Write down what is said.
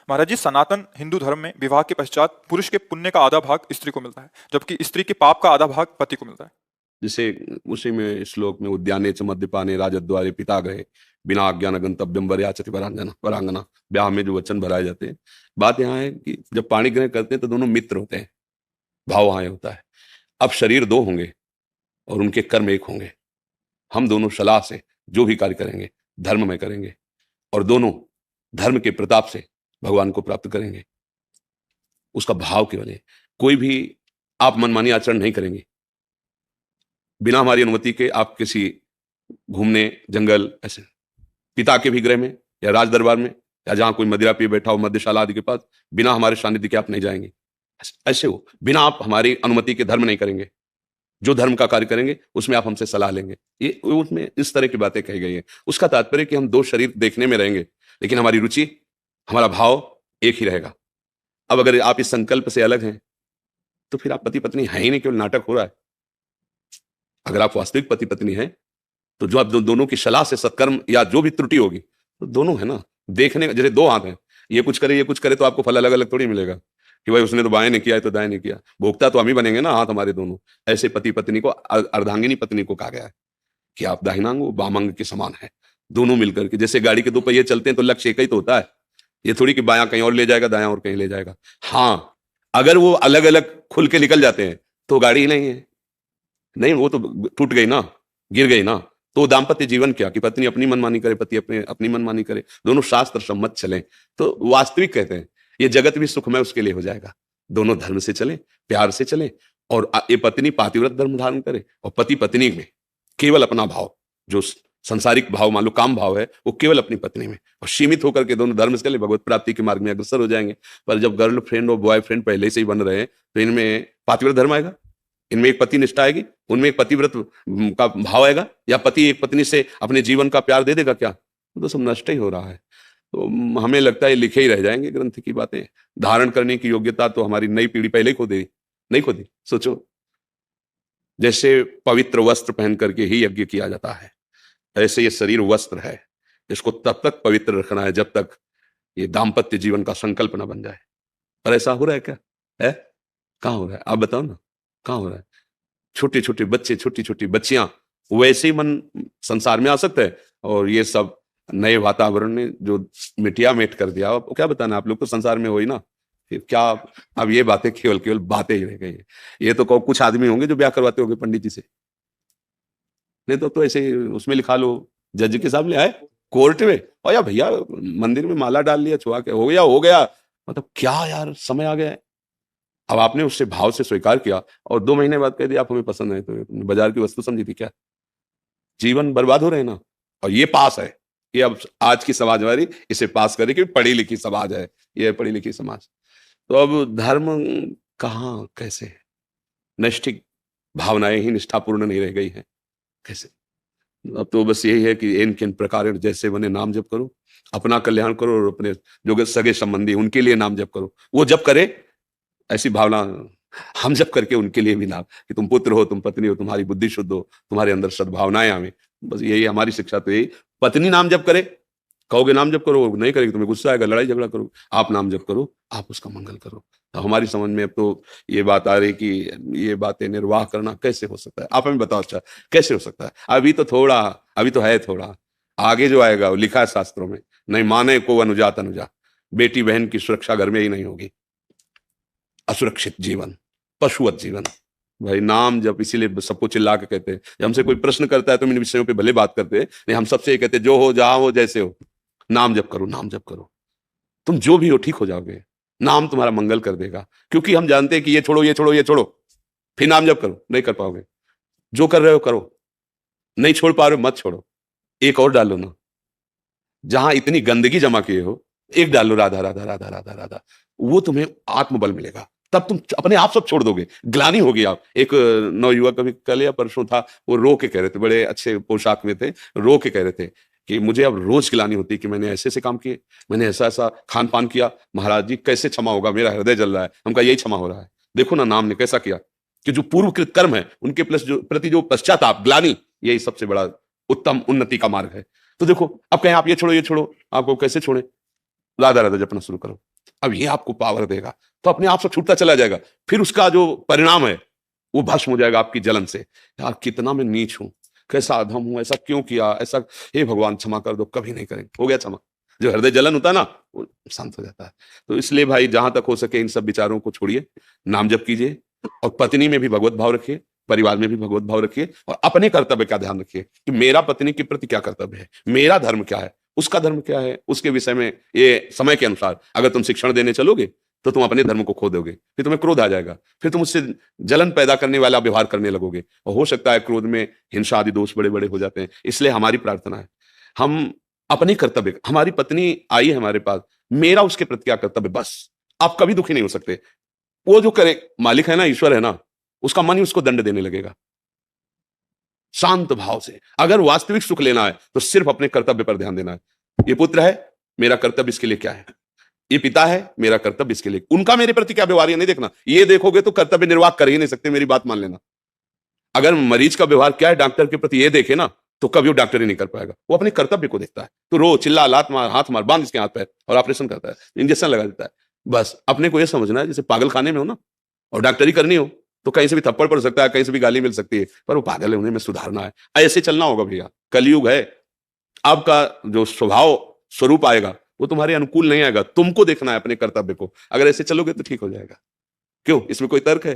महाराज जी, सनातन हिंदू धर्म में विवाह के पश्चात पुरुष के पुण्य का आधा भाग स्त्री को मिलता है, जबकि स्त्री के पाप का आधा भाग पति को मिलता है। जिसे उसी में श्लोक में उद्याने च मद्यपाने राजद्वारे पिता गए बिना आज्ञान गंतव्यम वरयाचति वरांगना वरांगना, ब्याह में जो वचन भराए जाते हैं। बात यहाँ है कि जब पाणी ग्रहण करते हैं तो दोनों मित्र होते हैं, भाव वहां होता है। अब शरीर दो होंगे और उनके कर्म एक होंगे। हम दोनों सलाह से जो भी कार्य करेंगे धर्म में करेंगे और दोनों धर्म के प्रताप से भगवान को प्राप्त करेंगे। उसका भाव केवल है, कोई भी आप मनमानी आचरण नहीं करेंगे। बिना हमारी अनुमति के आप किसी घूमने जंगल ऐसे पिता के भी गृह में या राज दरबार में या जहां कोई मदिरा पी बैठा हो मध्यशाला आदि के पास, बिना हमारे सानिध्य के आप नहीं जाएंगे। ऐसे हो, बिना आप हमारी अनुमति के धर्म नहीं करेंगे। जो धर्म का कार्य करेंगे उसमें आप हमसे सलाह लेंगे। ये उसमें इस तरह की बातें कही गई है। उसका तात्पर्य कि हम दो शरीर देखने में रहेंगे लेकिन हमारी रुचि, हमारा भाव एक ही रहेगा। अब अगर आप इस संकल्प से अलग हैं तो फिर आप पति पत्नी है ही नहीं, केवल नाटक हो रहा है। अगर आप वास्तविक पति पत्नी हैं तो जो आप दोनों की सलाह से सत्कर्म या जो भी त्रुटि होगी तो दोनों है ना, देखने का जैसे दो हाथ हैं, ये कुछ करे ये कुछ करे तो आपको फल अलग अलग थोड़ी मिलेगा कि भाई उसने तो बाएं नहीं किया है तो दाएं नहीं किया। भोक्ता तो हम ही बनेंगे ना, हाथ हमारे दोनों। ऐसे पति पत्नी को अर्धांगिनी पत्नी को कहा गया है कि आप दाहिनांग वामांग के समान है। दोनों मिलकर के, जैसे गाड़ी के दो पहिए चलते हैं तो लक्ष्य एक ही तो होता है। ये थोड़ी कि बायां कहीं और ले जाएगा दायां और कहीं ले जाएगा। हाँ, अगर वो अलग अलग खुल के निकल जाते हैं तो गाड़ी ही नहीं है, नहीं वो तो टूट गई ना, गिर गई ना। तो दाम्पत्य जीवन क्या कि पत्नी अपनी मनमानी करे, पति अपनी मनमानी करे, दोनों शास्त्र सम्मत चलें तो वास्तविक कहते हैं ये जगत भी सुखमय उसके लिए हो जाएगा। दोनों धर्म से चलें, प्यार से चलें और ये पत्नी पातिव्रत धर्म धारण करे और पति पत्नी में केवल अपना भाव, जो संसारिक भाव मान लो काम भाव है, वो केवल अपनी पत्नी में और सीमित होकर के दोनों धर्म से चले, भगवत प्राप्ति के मार्ग में अग्रसर हो जाएंगे। पर जब गर्लफ्रेंड और बॉयफ्रेंड पहले से ही बन रहे हैं तो इनमें पातिव्रत धर्म आएगा, इनमें एक पति निष्ठा आएगी, उनमें एक पतिव्रत का भाव आएगा, या पति एक पत्नी से अपने जीवन का प्यार दे देगा क्या? तो सब नष्ट ही हो रहा है। तो हमें लगता है लिखे ही रह जाएंगे ग्रंथ की बातें। धारण करने की योग्यता तो हमारी नई पीढ़ी पहले ही खो दे, नहीं खो दी। सोचो, जैसे पवित्र वस्त्र पहन करके ही यज्ञ किया जाता है, ऐसे ये शरीर वस्त्र है, इसको तब तक पवित्र रखना है जब तक ये दाम्पत्य जीवन का संकल्प न बन जाए। पर ऐसा हो रहा है क्या? है कहाँ हो रहा है? आप बताओ ना, कहाँ हो रहा है? छोटे छोटे बच्चे, छोटी छोटी बच्चियां, वैसे ही मन संसार में आ सकता है और ये सब नए वातावरण ने जो मिटिया मेट कर दिया। अब क्या बताना, आप लोग तो संसार में हो ही ना, फिर क्या? अब ये बातें केवल केवल बातें ही रह गई है। ये तो कुछ आदमी होंगे जो ब्याह करवाते होंगे पंडित जी से, नहीं तो ऐसे उसमें लिखा लो जज के सामने आए कोर्ट में, और या भैया मंदिर में माला डाल लिया, छुआ के हो गया। मतलब क्या यार, समय आ गया है। अब आपने उससे भाव से स्वीकार किया और 2 महीने बाद कह दिया आप हमें पसंद है, तो बाजार की वस्तु समझी थी क्या? जीवन बर्बाद हो रहे हैं ना। और ये पास है, ये अब आज की समाज हमारी इसे पास करे कि पढ़ी लिखी समाज है, ये पढ़ी लिखी समाज। तो अब धर्म कहाँ कैसे? नैष्ठिक भावनाएं ही निष्ठापूर्ण नहीं रह गई हैं, कैसे? अब तो बस यही है कि इन किन प्रकार जैसे बने नाम जप करो, अपना कल्याण करो और अपने जो सगे संबंधी उनके लिए नाम जप करो। वो जप करे ऐसी भावना हम जब करके उनके लिए भी नाम, कि तुम पुत्र हो, तुम पत्नी हो, तुम्हारी बुद्धि शुद्ध हो, तुम्हारे अंदर सद्भावनाएं आवे। बस यही हमारी शिक्षा तो यही। पत्नी नाम जप करे, कहोगे नाम जप करो, नहीं करेगी तुम्हें गुस्सा आएगा, लड़ाई झगड़ा करो। आप नाम जप करो, आप उसका मंगल करो। तो हमारी समझ में अब तो ये बात आ रही कि ये बातें निर्वाह करना कैसे हो सकता है। आप हमें बताओ अच्छा कैसे हो सकता है? अभी तो है थोड़ा, आगे जो आएगा वो लिखा है शास्त्रों में, नहीं माने को अनुजा तनुजा, बेटी बहन की सुरक्षा घर में ही नहीं होगी। असुरक्षित जीवन, पशुवत जीवन। भाई नाम जब इसीलिए सबको चिल्ला के कहते हैं, जब हमसे कोई प्रश्न करता है तो इन विषयों पे भले बात करते हैं, नहीं हम सबसे ये कहते हैं जो हो जहां हो जैसे हो, नाम जप करो, नाम जप करो। तुम जो भी हो ठीक हो जाओगे, नाम तुम्हारा मंगल कर देगा। क्योंकि हम जानते हैं कि ये छोड़ो ये छोड़ो ये छोड़ो, फिर नाम जप करो, नहीं कर पाओगे। जो कर रहे हो करो, नहीं छोड़ पा रहे हो मत छोड़ो, एक और डालो ना। जहां इतनी गंदगी जमा किए हो, एक डालो राधा राधा राधा राधा राधा, वो तुम्हें आत्मबल मिलेगा। तब तुम अपने आप सब छोड़ दोगे, ग्लानि होगी। आप एक नवयुवक कभी कल या परसों था, वो रो के कह रहे थे, बड़े अच्छे पोशाक में थे, रो के कह रहे थे कि मुझे अब रोज ग्लानि होती है कि मैंने ऐसे ऐसे काम किए, मैंने ऐसा ऐसा खान पान किया, महाराज जी कैसे क्षमा होगा, मेरा हृदय जल रहा है। हमका यही क्षमा हो रहा है। देखो ना नाम ने कैसा किया कि जो पूर्वकृत कर्म है उनके प्लस जो प्रति जो पश्चाताप, ग्लानि, यही सबसे बड़ा उत्तम उन्नति का मार्ग है। तो देखो अब कहें आप ये छोड़ो ये छोड़ो, आपको कैसे छोड़े? राधा राधा जपना शुरू करो। अब ये आपको पावर देगा, तो अपने आप से छूटता चला जाएगा। फिर उसका जो परिणाम है वो भस्म हो जाएगा आपकी जलन से। यार कितना मैं नीच हूं, कैसा अधम हूं, ऐसा क्यों किया, ऐसा, हे भगवान क्षमा कर दो, कभी नहीं करेंगे, हो गया क्षमा। जो हृदय जलन होता है ना, वो शांत हो जाता है। तो इसलिए भाई जहां तक हो सके इन सब विचारों को छोड़िए, नाम जप कीजिए, और पत्नी में भी भगवत भाव रखिए, परिवार में भी भगवत भाव रखिए, और अपने कर्तव्य का ध्यान रखिए कि मेरा पत्नी के प्रति क्या कर्तव्य है, मेरा धर्म क्या है, उसका धर्म क्या है, उसके विषय में ये समय के अनुसार अगर तुम शिक्षण देने चलोगे तो तुम अपने धर्म को खो दोगे, फिर तुम्हें क्रोध आ जाएगा, फिर तुम उससे जलन पैदा करने वाला व्यवहार करने लगोगे, और हो सकता है क्रोध में हिंसा आदि दोष बड़े बड़े हो जाते हैं। इसलिए हमारी प्रार्थना है, हम अपने कर्तव्य, हमारी पत्नी आई है हमारे पास, मेरा उसके प्रति क्या कर्तव्य, बस। आप कभी दुखी नहीं हो सकते। वो जो करे, मालिक है ना, ईश्वर है ना, उसका मन ही उसको दंड देने लगेगा। शांत भाव से अगर वास्तविक सुख लेना है तो सिर्फ अपने कर्तव्य पर ध्यान देना है। ये पुत्र है, मेरा कर्तव्य इसके लिए क्या है, ये पिता है, मेरा कर्तव्य इसके लिए, उनका मेरे प्रति क्या व्यवहार है नहीं देखना। ये देखोगे तो कर्तव्य निर्वाह कर ही नहीं सकते, मेरी बात मान लेना। अगर मरीज का व्यवहार क्या है डॉक्टर के प्रति ये देखे ना, तो कभी वो डॉक्टर ही नहीं कर पाएगा, वो अपने कर्तव्य को देखता है। तो रो चिल्ला, लात मार, हाथ मार, बांध इसके हाथ पैर, और ऑपरेशन करता है, इंजेक्शन लगा देता है। बस अपने को ये समझना है जैसे पागल खाने में हो ना, और डॉक्टरी करनी हो तो कहीं से भी थप्पड़ पड़ सकता है, कहीं से भी गाली मिल सकती है, पर वो पागल है, उन्हें में सुधारना है। ऐसे चलना होगा भैया, कलयुग है। आपका जो स्वभाव स्वरूप आएगा वो तुम्हारे अनुकूल नहीं आएगा, तुमको देखना है अपने कर्तव्य को। अगर ऐसे चलोगे तो ठीक हो जाएगा। क्यों, इसमें कोई तर्क है?